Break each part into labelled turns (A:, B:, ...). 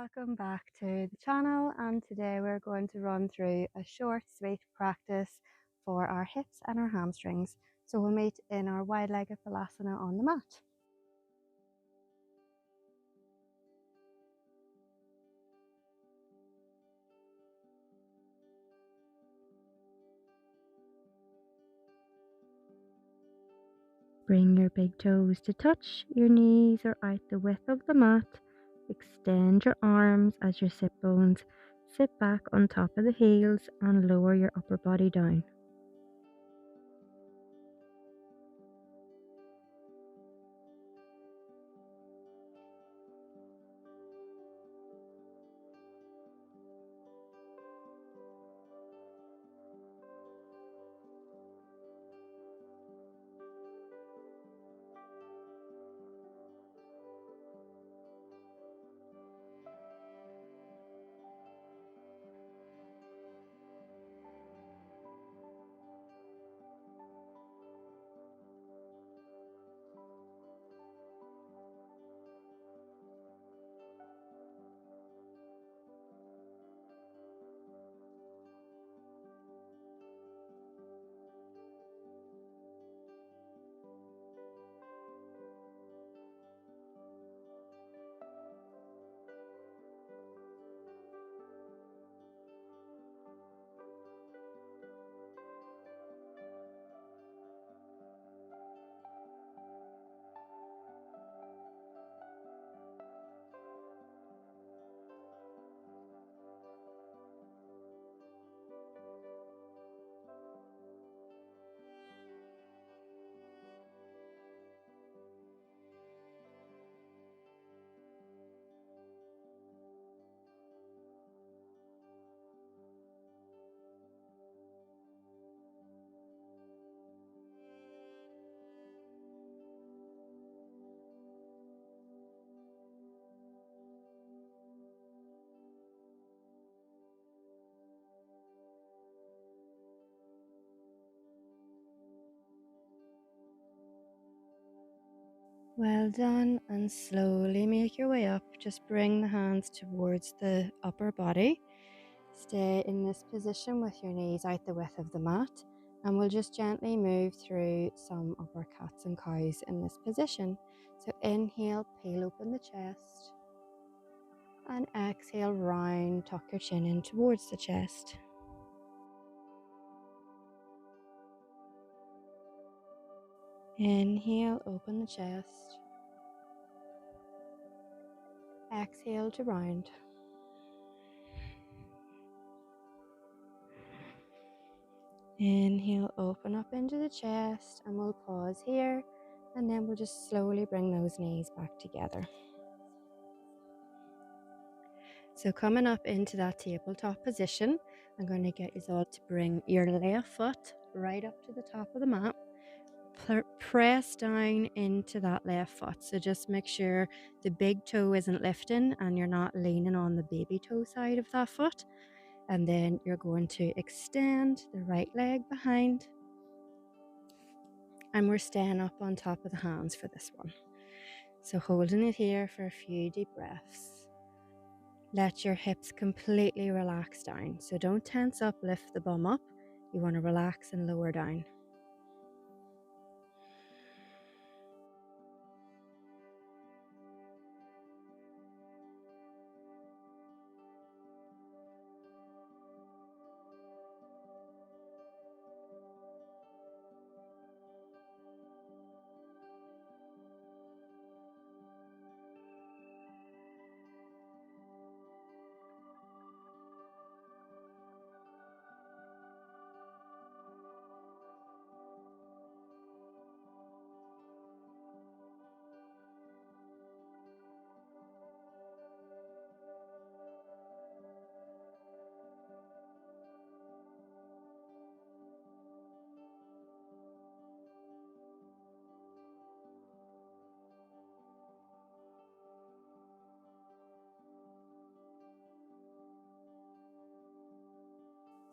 A: Welcome back to the channel, and today we're going to run through a short sweet practice for our hips and our hamstrings. So we'll meet in our wide-legged balasana on the mat. Bring your big toes to touch. Your knees are out the width of the mat. Extend your arms as your sit bones sit back on top of the heels and lower your upper body down. Well done, and slowly make your way up. Just bring the hands towards the upper body. Stay in this position with your knees out the width of the mat, and we'll just gently move through some of our cats and cows in this position. So inhale, peel open the chest, and exhale, round, tuck your chin in towards the chest. Inhale, open the chest. Exhale to round. Inhale, open up into the chest, and we'll pause here, and then we'll just slowly bring those knees back together. So coming up into that tabletop position, I'm going to get you all to bring your left foot right up to the top of the mat. Press down into that left foot. So just make sure the big toe isn't lifting and you're not leaning on the baby toe side of that foot. And then you're going to extend the right leg behind. And we're staying up on top of the hands for this one. So holding it here for a few deep breaths. Let your hips completely relax down. So don't tense up, lift the bum up. You want to relax and lower down.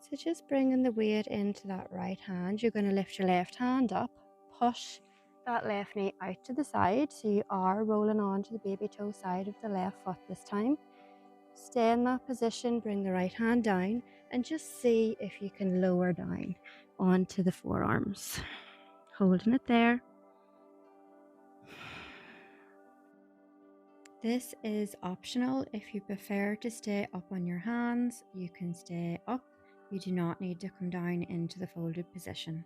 A: So just bringing the weight into that right hand, you're going to lift your left hand up, push that left knee out to the side. So you are rolling on to the baby toe side of the left foot this time. Stay in that position, bring the right hand down, and just see if you can lower down onto the forearms. Holding it there. This is optional. If you prefer to stay up on your hands, you can stay up. You do not need to come down into the folded position.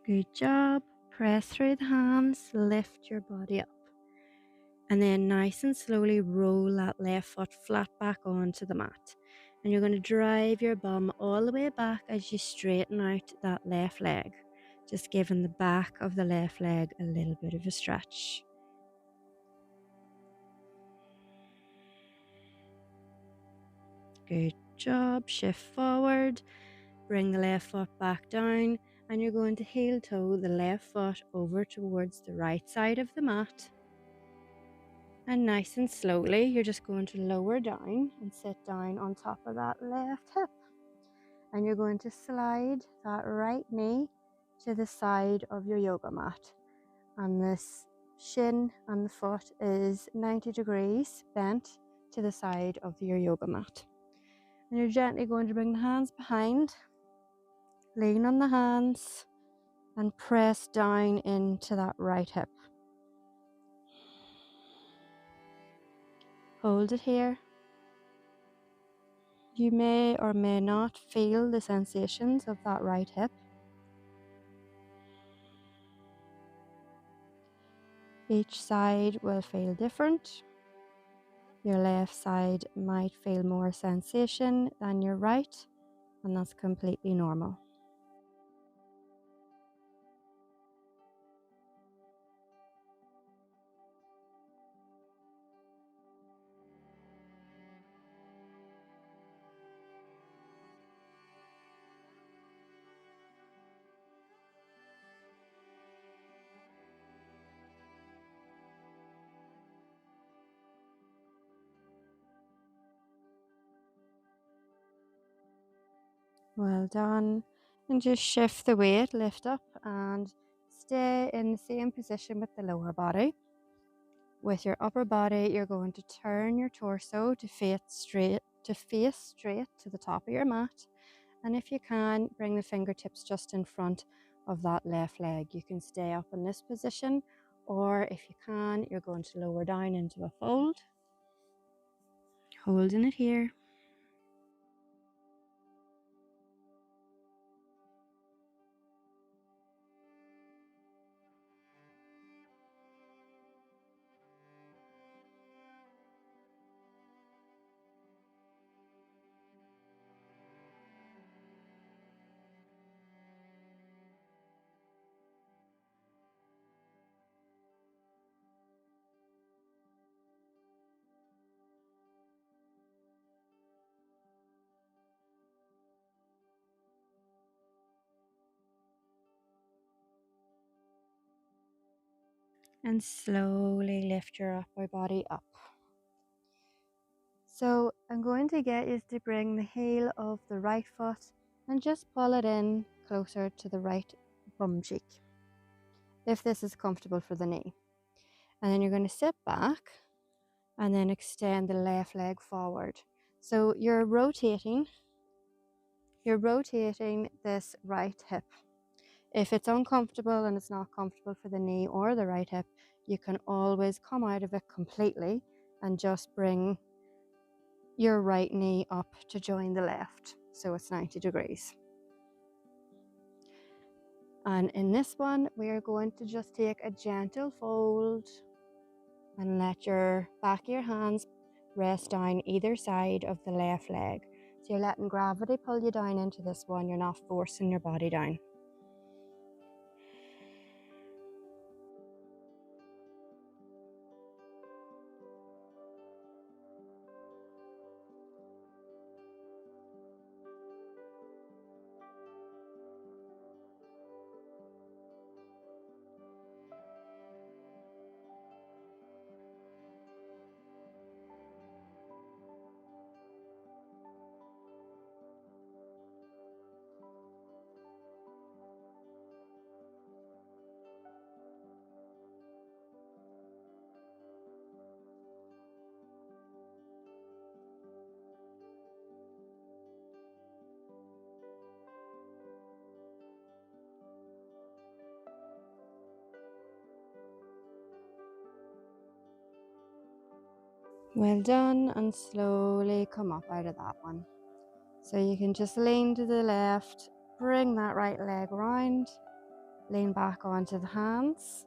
A: Good job. Press through the hands, lift your body up. And then nice and slowly roll that left foot flat back onto the mat. And you're going to drive your bum all the way back as you straighten out that left leg, just giving the back of the left leg a little bit of a stretch. Good job. Shift forward, bring the left foot back down, and you're going to heel toe the left foot over towards the right side of the mat. And nice and slowly, you're just going to lower down and sit down on top of that left hip. And you're going to slide that right knee to the side of your yoga mat. And this shin and the foot is 90 degrees bent to the side of your yoga mat. And you're gently going to bring the hands behind, lean on the hands, and press down into that right hip. Hold it here. You may or may not feel the sensations of that right hip. Each side will feel different. Your left side might feel more sensation than your right, and that's completely normal. Well done. And just shift the weight, lift up, and stay in the same position with the lower body. With your upper body, you're going to turn your torso to face straight to the top of your mat. And if you can, bring the fingertips just in front of that left leg. You can stay up in this position, or if you can, you're going to lower down into a fold, holding it here. And slowly lift your upper body up. So I'm going to get you to bring the heel of the right foot and just pull it in closer to the right bum cheek, if this is comfortable for the knee. And then you're going to sit back and then extend the left leg forward. So you're rotating this right hip. If it's uncomfortable and it's not comfortable for the knee or the right hip, you can always come out of it completely and just bring your right knee up to join the left, so it's 90 degrees. And in this one, we are going to just take a gentle fold and let your back of your hands rest down either side of the left leg. So you're letting gravity pull you down into this one, you're not forcing your body down. Well done, and slowly come up out of that one. So you can just lean to the left, bring that right leg round, lean back onto the hands,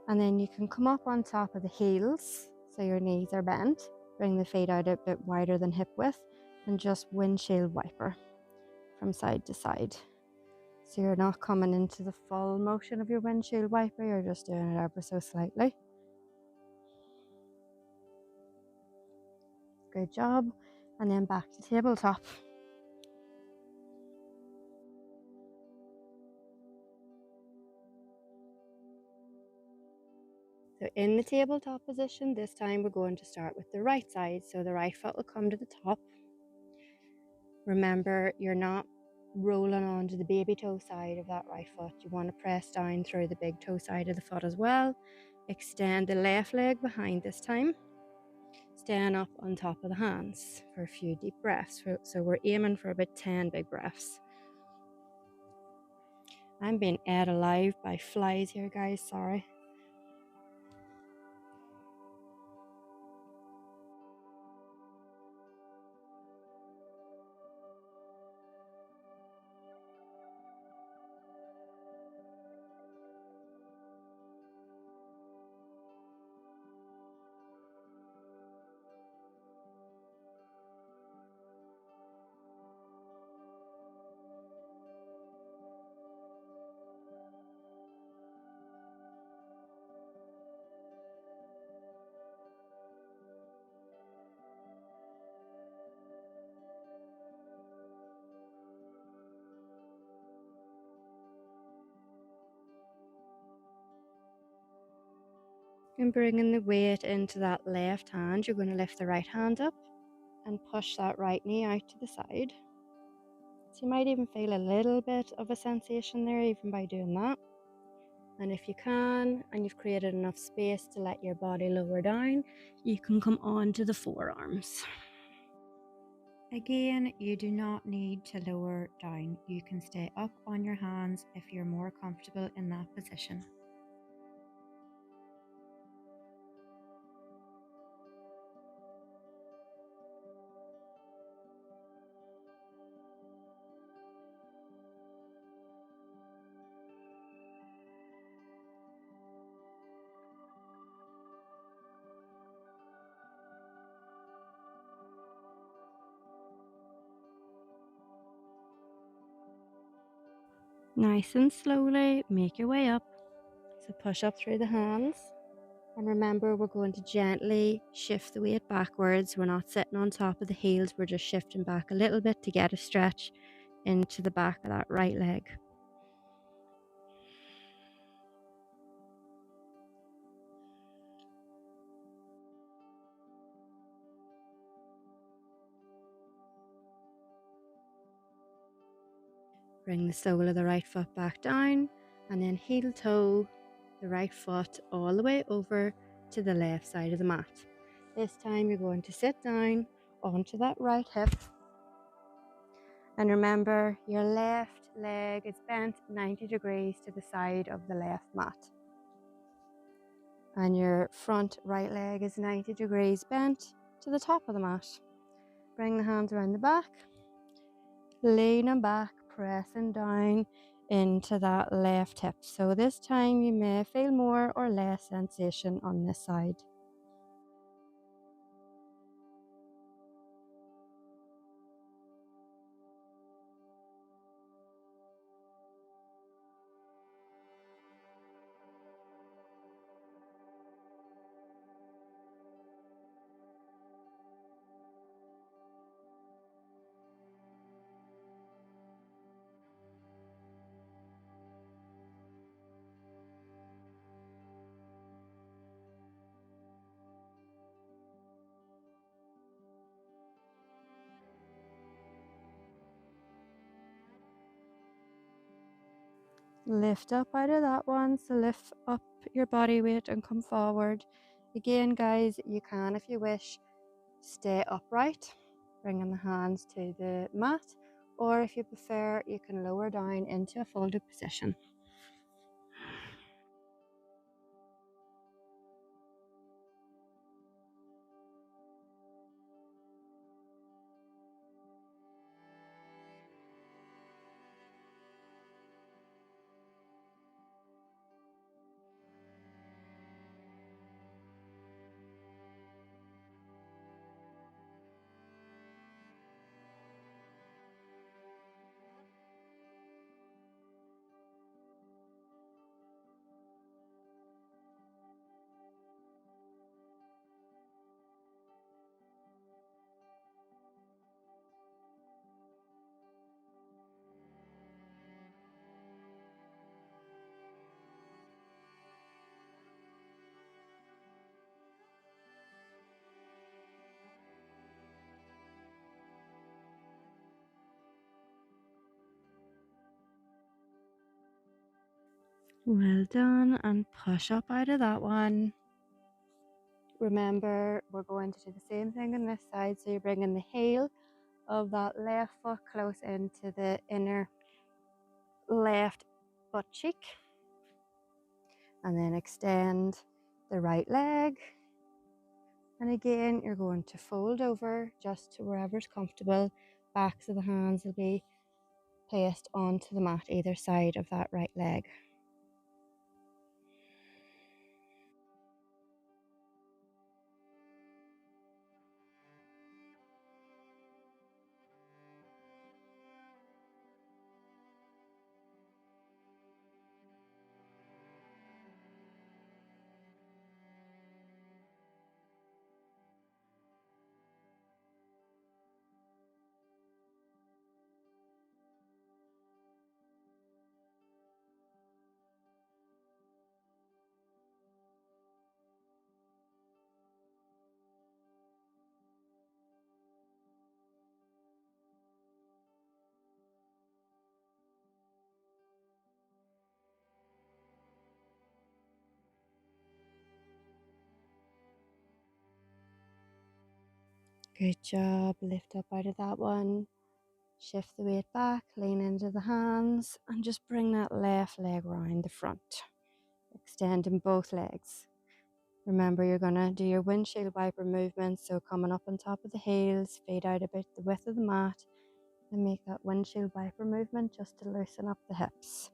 A: and then you can come up on top of the heels so your knees are bent. Bring the feet out a bit wider than hip width, and just windshield wiper from side to side. So you're not coming into the full motion of your windshield wiper, you're just doing it ever so slightly. Good job. And then back to tabletop. So in the tabletop position, this time we're going to start with the right side. So the right foot will come to the top. Remember, you're not rolling onto the baby toe side of that right foot. You want to press down through the big toe side of the foot as well. Extend the left leg behind this time. Stand up on top of the hands for a few deep breaths. So we're aiming for about 10 big breaths. I'm being ate alive by flies here, guys, sorry. And bringing the weight into that left hand, you're going to lift the right hand up and push that right knee out to the side. So you might even feel a little bit of a sensation there even by doing that. And if you can, and you've created enough space to let your body lower down, you can come on to the forearms. Again, you do not need to lower down. You can stay up on your hands if you're more comfortable in that position. Nice and slowly, make your way up. So push up through the hands. And remember, we're going to gently shift the weight backwards. We're not sitting on top of the heels, we're just shifting back a little bit to get a stretch into the back of that right leg. Bring the sole of the right foot back down, and then heel toe the right foot all the way over to the left side of the mat. This time you're going to sit down onto that right hip. And remember, your left leg is bent 90 degrees to the side of the left mat. And your front right leg is 90 degrees bent to the top of the mat. Bring the hands around the back, leaning back, pressing down into that left hip. So this time you may feel more or less sensation on this side. Lift up out of that one, so lift up your body weight and come forward. Again, guys, you can, if you wish, stay upright, bringing the hands to the mat, or if you prefer, you can lower down into a folded position. Well done, and push up out of that one. Remember, we're going to do the same thing on this side, so you're bringing the heel of that left foot close into the inner left butt cheek, and then extend the right leg. And again, you're going to fold over just to wherever's comfortable. Backs of the hands will be placed onto the mat either side of that right leg. Good job. Lift up out of that one. Shift the weight back, lean into the hands, and just bring that left leg around the front. Extending both legs. Remember, you're going to do your windshield wiper movements, so coming up on top of the heels, fade out a bit the width of the mat, and make that windshield wiper movement just to loosen up the hips.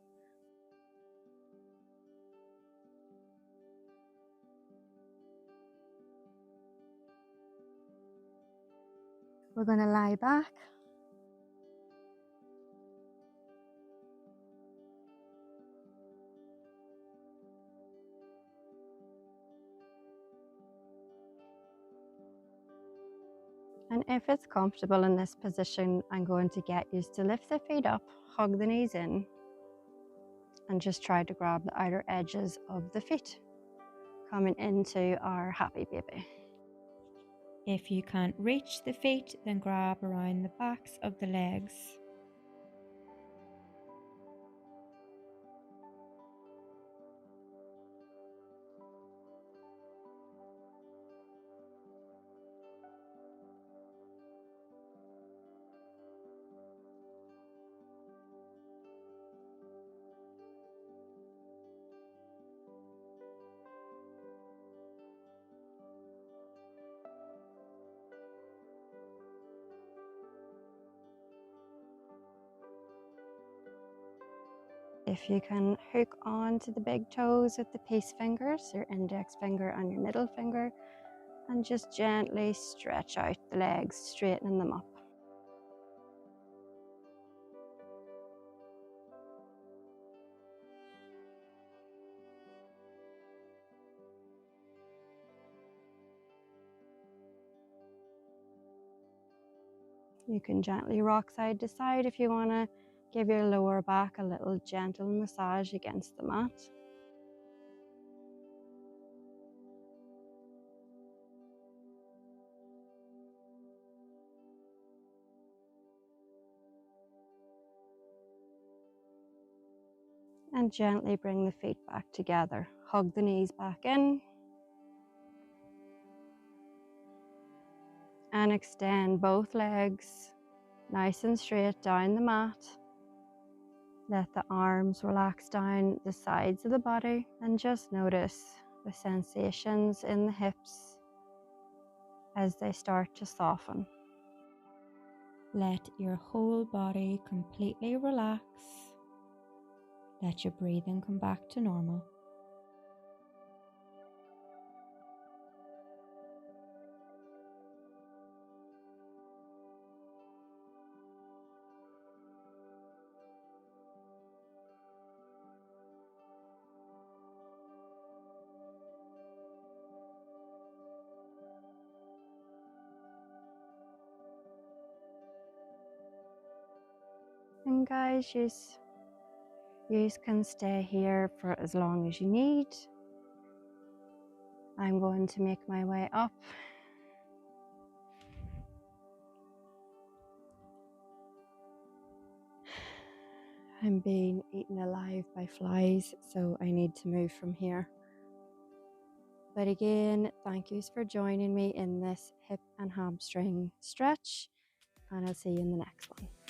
A: We're going to lie back. And if it's comfortable in this position, I'm going to get you to lift the feet up, hug the knees in, and just try to grab the outer edges of the feet, coming into our happy baby.
B: If you can't reach the feet, then grab around the backs of the legs.
A: If you can hook on to the big toes with the peace fingers, your index finger and your middle finger, and just gently stretch out the legs, straightening them up. You can gently rock side to side if you want to give your lower back a little gentle massage against the mat. And gently bring the feet back together. Hug the knees back in. And extend both legs nice and straight down the mat. Let the arms relax down the sides of the body, and just notice the sensations in the hips as they start to soften.
B: Let your whole body completely relax. Let your breathing come back to normal.
A: And guys, you can stay here for as long as you need. I'm going to make my way up. I'm being eaten alive by flies, so I need to move from here. But again, thank yous for joining me in this hip and hamstring stretch, and I'll see you in the next one.